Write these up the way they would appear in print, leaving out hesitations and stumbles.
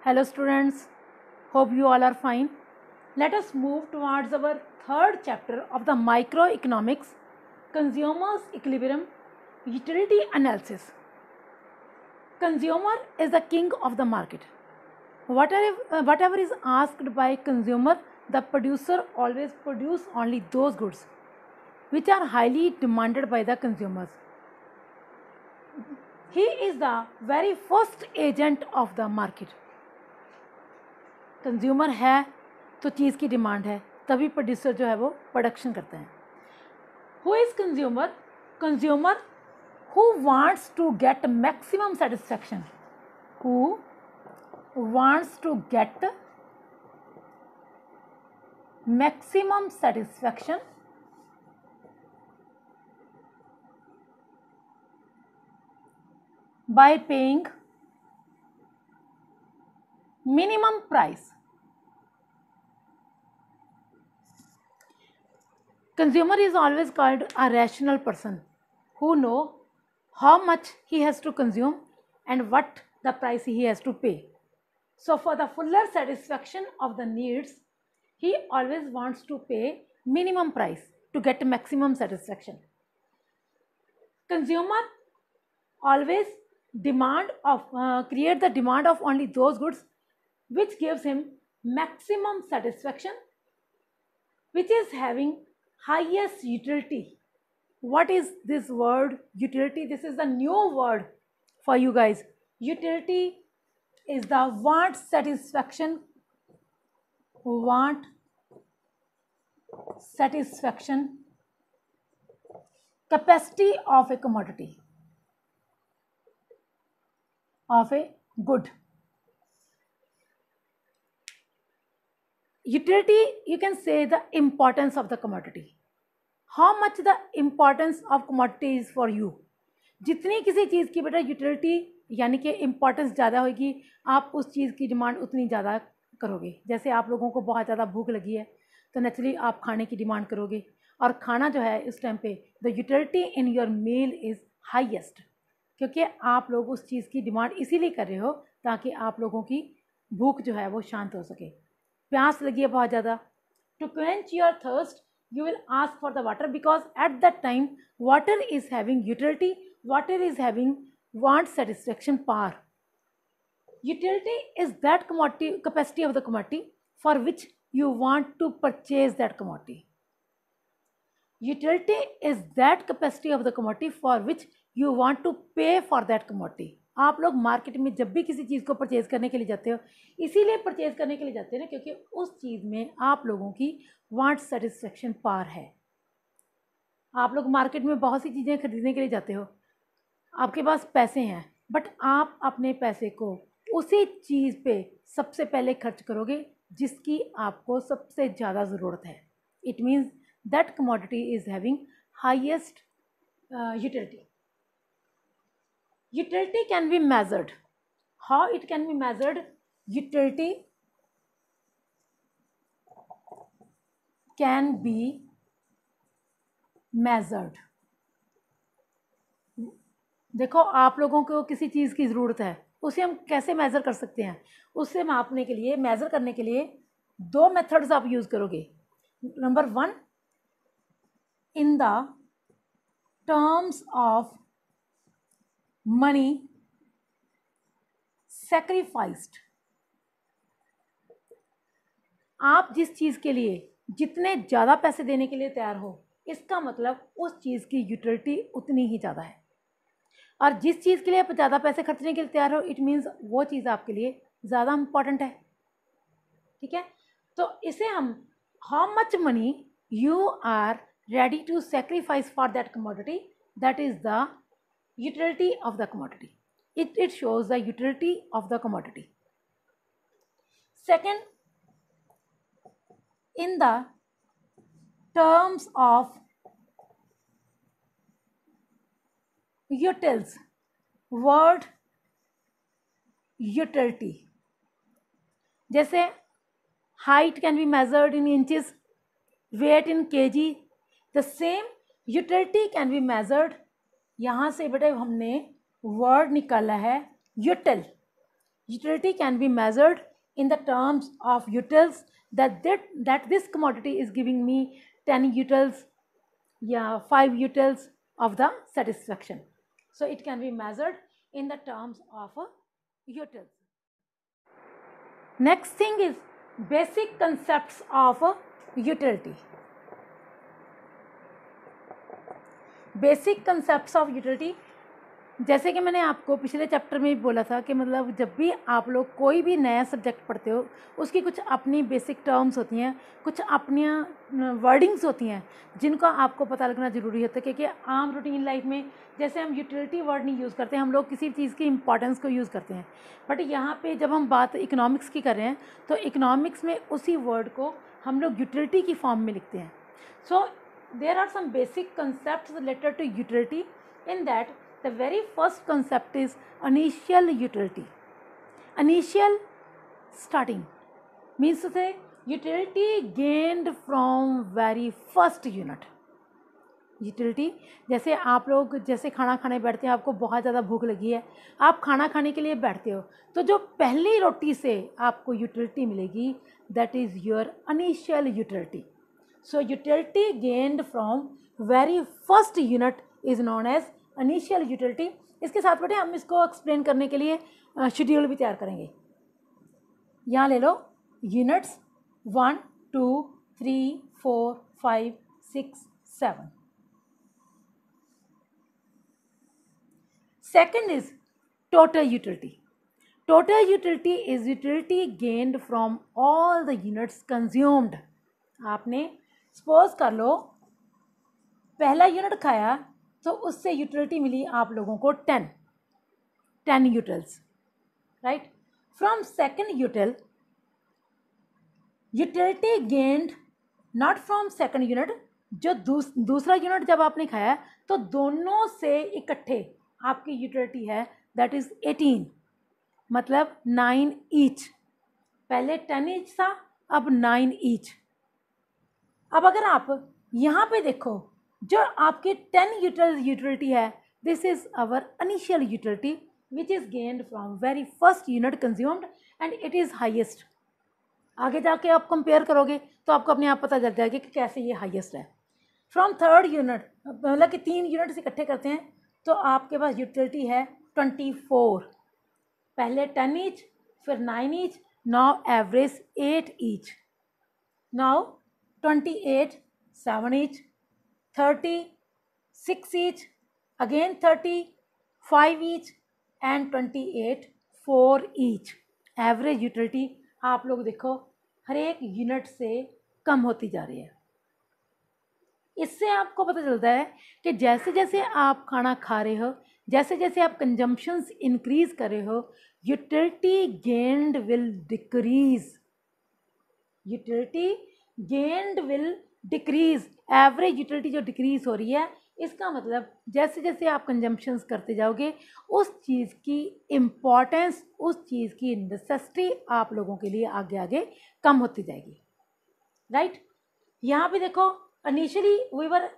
Hello students, hope you all are fine. Let us move towards our third chapter of the microeconomics, consumers equilibrium, utility analysis. Consumer is the king of the market. Whatever is asked by consumer, the producer always produce only those goods which are highly demanded by the consumers. He is the very first agent of the market. Consumer है तो चीज़ की demand है, तभी producer जो है वो production करते हैं. Who is consumer? Consumer who wants to get maximum satisfaction, who wants to get maximum satisfaction by paying minimum price. Consumer is always called a rational person who know how much he has to consume and what the price he has to pay. So for the fuller satisfaction of the needs, he always wants to pay minimum price to get maximum satisfaction. Consumer always create the demand of only those goods which gives him maximum satisfaction, which is having highest utility. What is this word utility? This is the new word for you guys. Utility is the want satisfaction capacity of a commodity, of a good. Utility, you can say the importance of the commodity. How much the importance of commodity is for you. जितनी किसी चीज़ की बेटा utility यानी कि importance ज़्यादा होगी, आप उस चीज़ की डिमांड उतनी ज़्यादा करोगे. जैसे आप लोगों को बहुत ज़्यादा भूख लगी है तो नेचुरली आप खाने की डिमांड करोगे, और खाना जो है इस टाइम पे the utility in your meal is highest, क्योंकि आप लोग उस चीज़ की डिमांड इसीलिए कर रहे हो ताकि आप लोगों की भूख जो है वो शांत हो सके. प्यास लगी है बहुत ज़्यादा, to quench your thirst you will ask for the water, because at that time water is having utility, water is having want satisfaction power. Utility is that commodity, capacity of the commodity for which you want to purchase that commodity. Utility is that capacity of the commodity for which you want to pay for that commodity. आप लोग market में जब भी किसी चीज़ को purchase करने के लिए जाते हो, इसीलिए परचेज़ करने के लिए जाते हैं ना क्योंकि उस चीज़ में आप लोगों की वांट सेटिस्फेक्शन पावर है. आप लोग मार्केट में बहुत सी चीज़ें खरीदने के लिए जाते हो, आपके पास पैसे हैं, बट आप अपने पैसे को उसी चीज़ पे सबसे पहले खर्च करोगे जिसकी आपको सबसे ज़्यादा ज़रूरत है. It means that commodity is having highest utility. Utility can be measured. How it can be measured? Utility can be measured. देखो आप लोगों को किसी चीज़ की ज़रूरत है, उसे हम कैसे मेज़र कर सकते हैं? उससे मापने के लिए, मेज़र करने के लिए दो मेथड्स आप यूज़ करोगे. Number 1, in the terms of money sacrificed. आप जिस चीज़ के लिए जितने ज़्यादा पैसे देने के लिए तैयार हो, इसका मतलब उस चीज़ की यूटिलिटी उतनी ही ज़्यादा है. और जिस चीज़ के लिए आप ज़्यादा पैसे खर्चने के लिए तैयार हो, इट मीन्स वो चीज़ आपके लिए ज़्यादा इम्पॉर्टेंट है. ठीक है, तो इसे हम how much money you are ready to sacrifice for that commodity, that is the utility of the commodity. It shows the utility of the commodity. Second, in the terms of utils, word utility, जैसे height can be measured in inches, weight in kg, the same utility can be measured. यहाँ से बेटे हमने word निकाला है यूटिल. Utility can be measured in the terms of utils, that this commodity is giving me 10 utils, 5 utils of the satisfaction. So it can be measured in the terms of utils. Next thing is basic concepts of utility. Basic concepts of utility, जैसे कि मैंने आपको पिछले chapter में भी बोला था कि मतलब जब भी आप लोग कोई भी नया सब्जेक्ट पढ़ते हो उसकी कुछ अपनी बेसिक टर्म्स होती हैं, कुछ अपनी वर्डिंग्स होती हैं जिनका आपको पता लगना ज़रूरी होता है, क्योंकि आम रूटीन लाइफ में जैसे हम यूटिलिटी वर्ड नहीं यूज़ करते, हम लोग किसी चीज़ की इंपॉर्टेंस को यूज़ करते हैं, बट यहाँ पे जब हम बात इकोनॉमिक्स की कर रहे हैं तो इकोनॉमिक्स में उसी वर्ड को हम लोग यूटिलिटी की फॉर्म में लिखते हैं. सो there are some basic concepts related to utility. In that, the very first concept is initial utility. Initial starting means to say utility gained from very first unit. Utility, जैसे आप लोग जैसे खाना खाने बैठते हैं, आपको बहुत ज़्यादा भूख लगी है, आप खाना खाने के लिए बैठते हो, तो जो पहली रोटी से आपको यूटिलिटी मिलेगी that is your initial utility. So utility gained from very first unit is known as initial utility. इसके साथ बेटे हम इसको एक्सप्लेन करने के लिए शेड्यूल भी तैयार करेंगे. यहाँ ले लो units 1, 2, 3, 4, 5, 6, 7. Second is total utility. Total utility is utility gained from all the units consumed. आपने सपोज कर लो पहला यूनिट खाया तो उससे यूटिलिटी मिली आप लोगों को 10 utils, right. From second यूटिल utility gained not from second unit, जो दूसरा यूनिट जब आपने खाया तो दोनों से इकट्ठे आपकी यूटिलिटी है दैट इज़ 18, मतलब 9 ईच. पहले 10 ईच था, अब 9 ईच. अब अगर आप यहाँ पे देखो जो आपकी 10 यूटिलिटी है, this is our initial utility which is gained from very first unit consumed and it is highest. आगे जाके आप कंपेयर करोगे तो आपको अपने आप पता चल जाएगा कि कैसे ये हाईएस्ट है. फ्रॉम थर्ड यूनिट, मतलब कि 3 यूनिट्स इकट्ठे करते हैं तो आपके पास यूटिलिटी है 24. पहले 10 ईच, फिर 9 each, now average 8 each. Now 28, 7 each, 30, 6 each, again 30, 5 each and 28, 4 each. Average utility आप लोग देखो हर एक यूनिट से कम होती जा रही है. इससे आपको पता चलता है कि जैसे जैसे आप खाना खा रहे हो, जैसे जैसे आप कंजम्पशंस इंक्रीज कर रहे हो, utility gained will decrease. Utility gained will decrease. Average utility जो डिक्रीज हो रही है, इसका मतलब जैसे जैसे आप कंजम्पशंस करते जाओगे उस चीज़ की इम्पॉर्टेंस, उस चीज़ की नेसेसिटी आप लोगों के लिए आगे आगे कम होती जाएगी, राइट. यहाँ पे देखो initially we were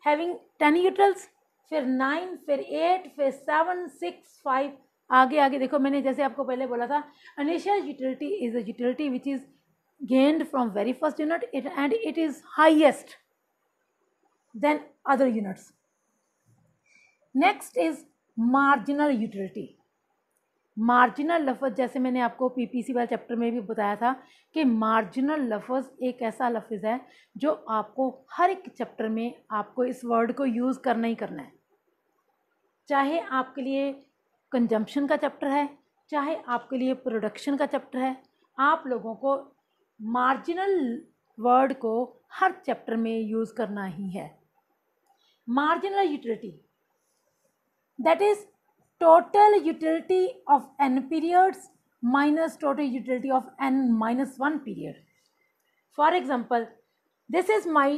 having 10 utils, फिर 9, फिर 8, फिर 7, 6, 5, आगे आगे देखो मैंने जैसे आपको पहले बोला था initial utility is a utility which is gained from very first unit and it is highest than other units. Next is marginal utility. Marginal लफ्ज़, जैसे मैंने आपको पीपीसी वाले चैप्टर में भी बताया था कि मार्जिनल लफ्ज़ एक ऐसा लफ्ज़ है जो आपको हर एक चैप्टर में आपको इस वर्ड को यूज़ करना ही करना है. चाहे आपके लिए कंजम्पशन का चैप्टर है, चाहे आपके लिए प्रोडक्शन का चैप्टर है, आप लोगों को मार्जिनल वर्ड को हर चैप्टर में यूज़ करना ही है. Marginal utility that is total utility of n periods minus total utility of n-1 period. For example this is my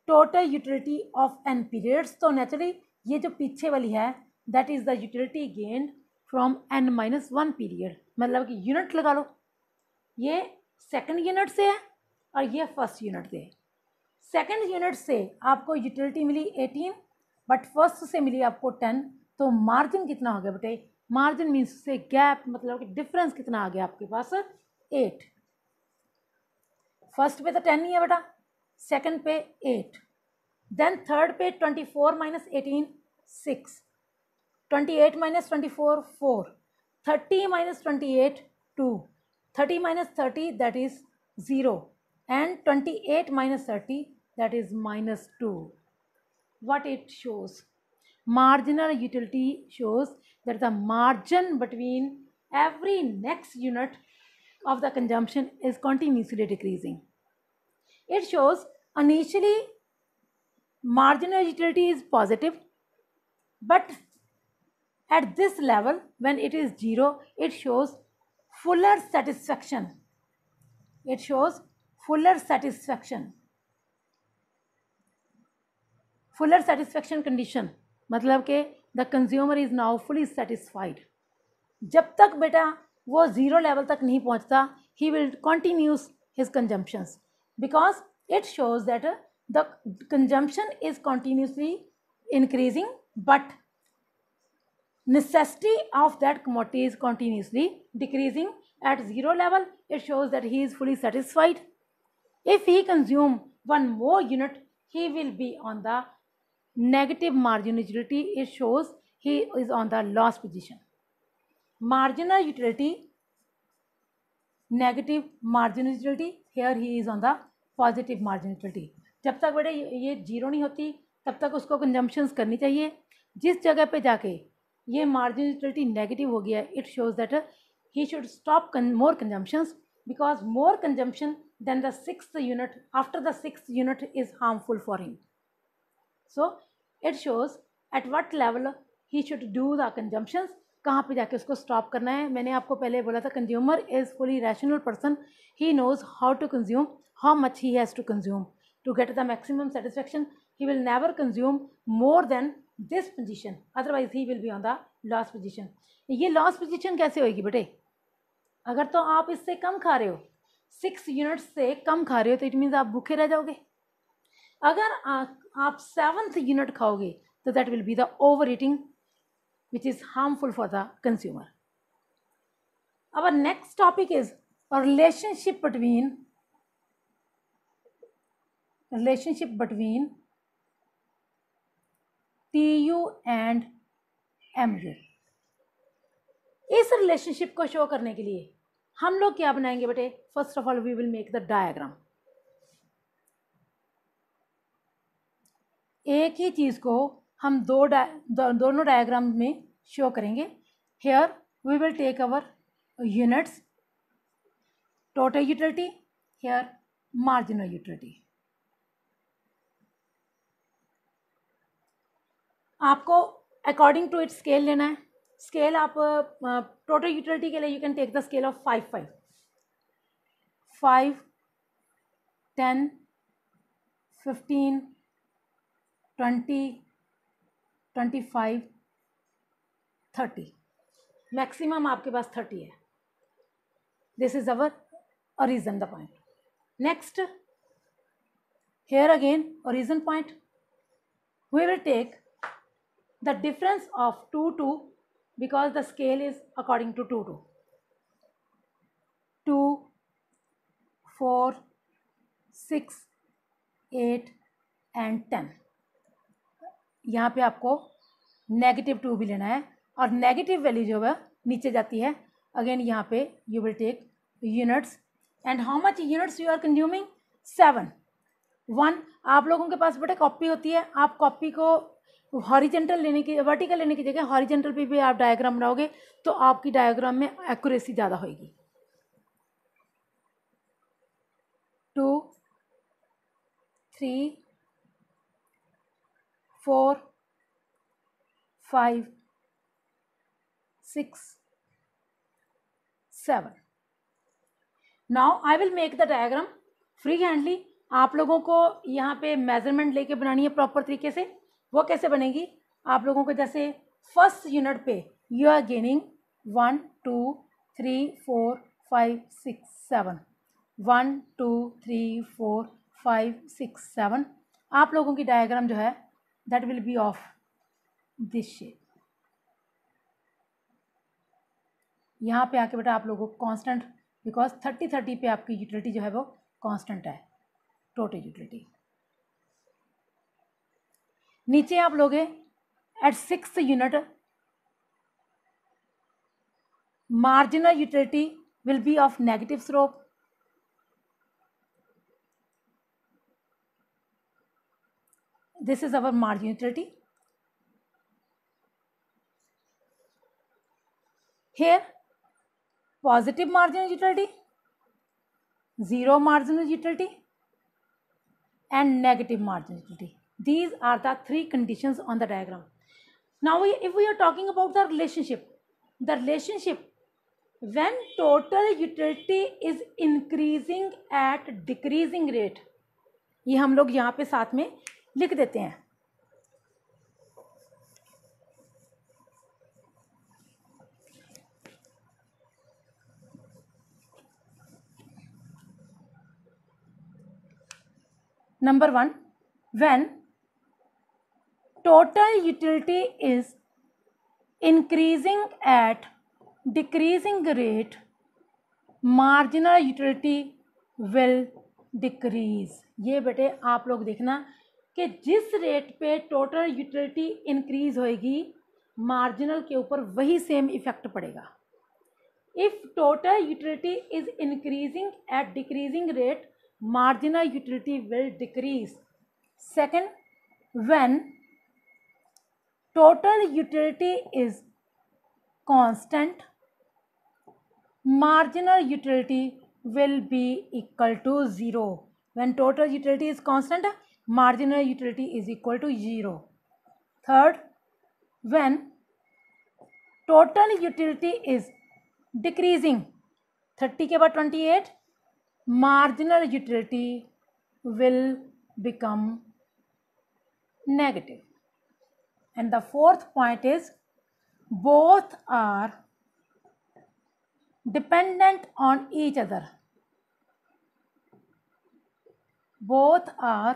total utility of n periods. तो नेचुरली ये जो पीछे वाली है that is the utility gained from n-1 period, मतलब कि unit लगा लो, ये सेकंड यूनिट से है और ये फर्स्ट यूनिट से. सेकंड यूनिट से आपको यूटिलिटी मिली 18 बट फर्स्ट से मिली आपको 10, तो मार्जिन कितना हो गया बेटे मार्जिन मीन्स से गैप, मतलब कि डिफरेंस कितना आ गया आपके पास 8। फर्स्ट पे तो 10 ही है बेटा, सेकंड पे 8, देन थर्ड पे 24 minus 18 6, 28 minus 24 4, 30 minus 28 2, 30 minus 30 that is 0, and 28 minus 30 that is minus 2. What it shows? Marginal utility shows that the margin between every next unit of the consumption is continuously decreasing. It shows initially marginal utility is positive, but at this level when it is 0, it shows fuller satisfaction. It shows fuller satisfaction. Fuller satisfaction condition मतलब कि the consumer is now fully satisfied. जब तक बेटा वो 0 level तक नहीं पहुंचता, he will continue his consumptions because it shows that the consumption is continuously increasing, but necessity of that commodity is continuously decreasing. At 0 level, it shows that he is fully satisfied. If he consume one more unit, he will be on the negative marginal utility. It shows he is on the loss position. Marginal utility, negative marginal utility, here he is on the positive marginal utility. जब तक बेटे ये 0 नहीं होती तब तक उसको consumptions करनी चाहिए. जिस जगह पे जाके ये मार्जिनल यूटिलिटी नेगेटिव हो गया, it shows that he should stop more consumptions because more consumption than the 6th unit after the 6th unit is harmful for him. So it shows at what level he should do the consumptions, कहाँ पे जाके उसको stop करना है. मैंने आपको पहले बोला था consumer is fully rational person, he knows how to consume, how much he has to consume to get the maximum satisfaction. He will never consume more than this position, otherwise he will be on the loss position. ये loss position कैसे होगी बेटे? अगर तो आप इससे कम खा रहे हो, 6 यूनिट्स से कम खा रहे हो, तो इट मीन्स आप भूखे रह जाओगे. अगर आप 7th यूनिट खाओगे तो that will be the over eating which is harmful for the consumer. Our next topic is a relationship between TU and MU. इस रिलेशनशिप को शो करने के लिए हम लोग क्या बनाएंगे बेटे? First of all we will make the diagram. एक ही चीज को हम दोनों डायग्राम में शो करेंगे. Here we will take our units, total utility, here marginal utility. आपको अकॉर्डिंग टू इट स्केल लेना है. स्केल आप टोटल यूटिलिटी के लिए you can take the scale of 5 5 5 10 15 20 25 30. Maximum आपके पास 30 है. This is our origin the point. Next here again origin point, we will take the difference of 2 2 because the scale is according to 2 2 2 4 6 8 and 10. यहाँ पे आपको -2 भी लेना है और नेगेटिव वैल्यू जो है नीचे जाती है. अगेन यहाँ पे you will take units and how much units you are consuming 7 1. आप लोगों के पास बेटा कॉपी होती है, आप कॉपी को हॉरिजेंटल लेने की, वर्टिकल लेने की जगह हॉरिजेंटल पे भी आप डायग्राम बनाओगे तो आपकी डायग्राम में एक्यूरेसी ज़्यादा होगी. 2 3 4 5 6 7. Now I will make the diagram free handly. आप लोगों को यहाँ पे मेजरमेंट लेके बनानी है प्रॉपर तरीके से. वो कैसे बनेगी? आप लोगों को जैसे फर्स्ट यूनिट पे यू आर गेनिंग 1 2 3 4 5 6 7 1 2 3 4 5 6 7. आप लोगों की डायग्राम जो है that will be of this shape. यहाँ पे आके बेटा आप लोगों को कांस्टेंट, बिकॉज 30-30 पे आपकी यूटिलिटी जो है वो कांस्टेंट है, टोटल यूटिलिटी। नीचे आप लोगे at 6th unit marginal utility will be of negative slope. This is our marginal utility. Here positive marginal utility, zero marginal utility and negative marginal utility. These are the three conditions on the diagram. Now if we are talking about the relationship when total utility is increasing at decreasing rate, ये हम लोग यहाँ पे साथ में लिख देते हैं। Number 1, when total utility is increasing at decreasing rate, marginal utility will decrease. ये बेटे आप लोग देखना कि जिस रेट पे टोटल यूटिलिटी इंक्रीज होएगी, मार्जिनल के ऊपर वही सेम इफेक्ट पड़ेगा। If total utility is increasing at decreasing rate, marginal utility will decrease. Second, when total utility is constant, marginal utility will be equal to 0. When total utility is constant, marginal utility is equal to 0. Third, when total utility is decreasing, 30 के बाद 28, marginal utility will become negative. And the fourth point is both are dependent on each other. Both are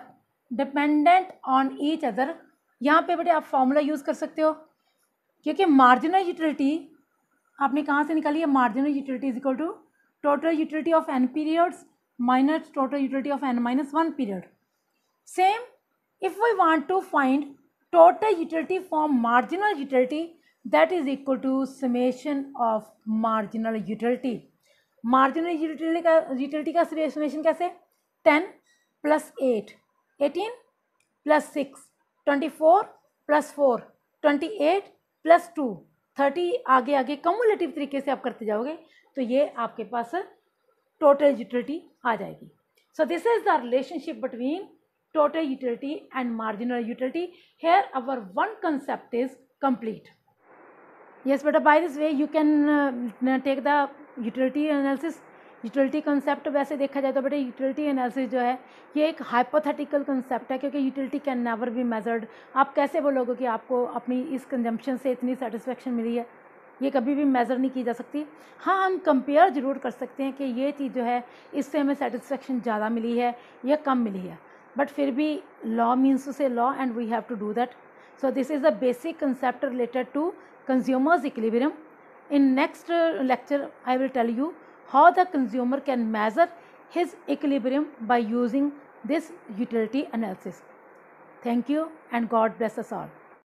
dependent on each other. यहाँ पे बेटे आप formula use कर सकते हो, क्योंकि मार्जिनल यूटिलिटी आपने कहाँ से निकाली है? Marginal utility is equal to total utility of n periods minus total utility of n minus 1 period. Same, if we want to find total utility from marginal utility, that is equal to summation of marginal utility. Marginal utility का summation कैसे? 10 plus 8, 18 plus 6, 24 plus 4, 28 plus 2, 30, आगे आगे cumulative तरीके से आप करते जाओगे तो ये आपके पास टोटल यूटिलिटी आ जाएगी. So this is the relationship between total utility and marginal utility. Here our one concept is complete. Yes बेटा, by this way you can take the utility analysis. Utility concept वैसे देखा जाए तो बेटा utility analysis जो है ये एक हाइपोथेटिकल कंसेप्ट है, क्योंकि utility can never be measured. आप कैसे बोलोगे कि आपको अपनी इस कंजम्पशन से इतनी सेटिस्फेक्शन मिली है? ये कभी भी मेज़र नहीं की जा सकती. हाँ, हम कंपेयर ज़रूर कर सकते हैं कि ये चीज़ जो है इससे हमें सेटिस्फेक्शन ज़्यादा मिली है या कम मिली है, बट फिर भी law means to say law and we have to do that. So this is the basic concept related to consumers equilibrium. In next lecture I will tell you how the consumer can measure his equilibrium by using this utility analysis. Thank you and God bless us all.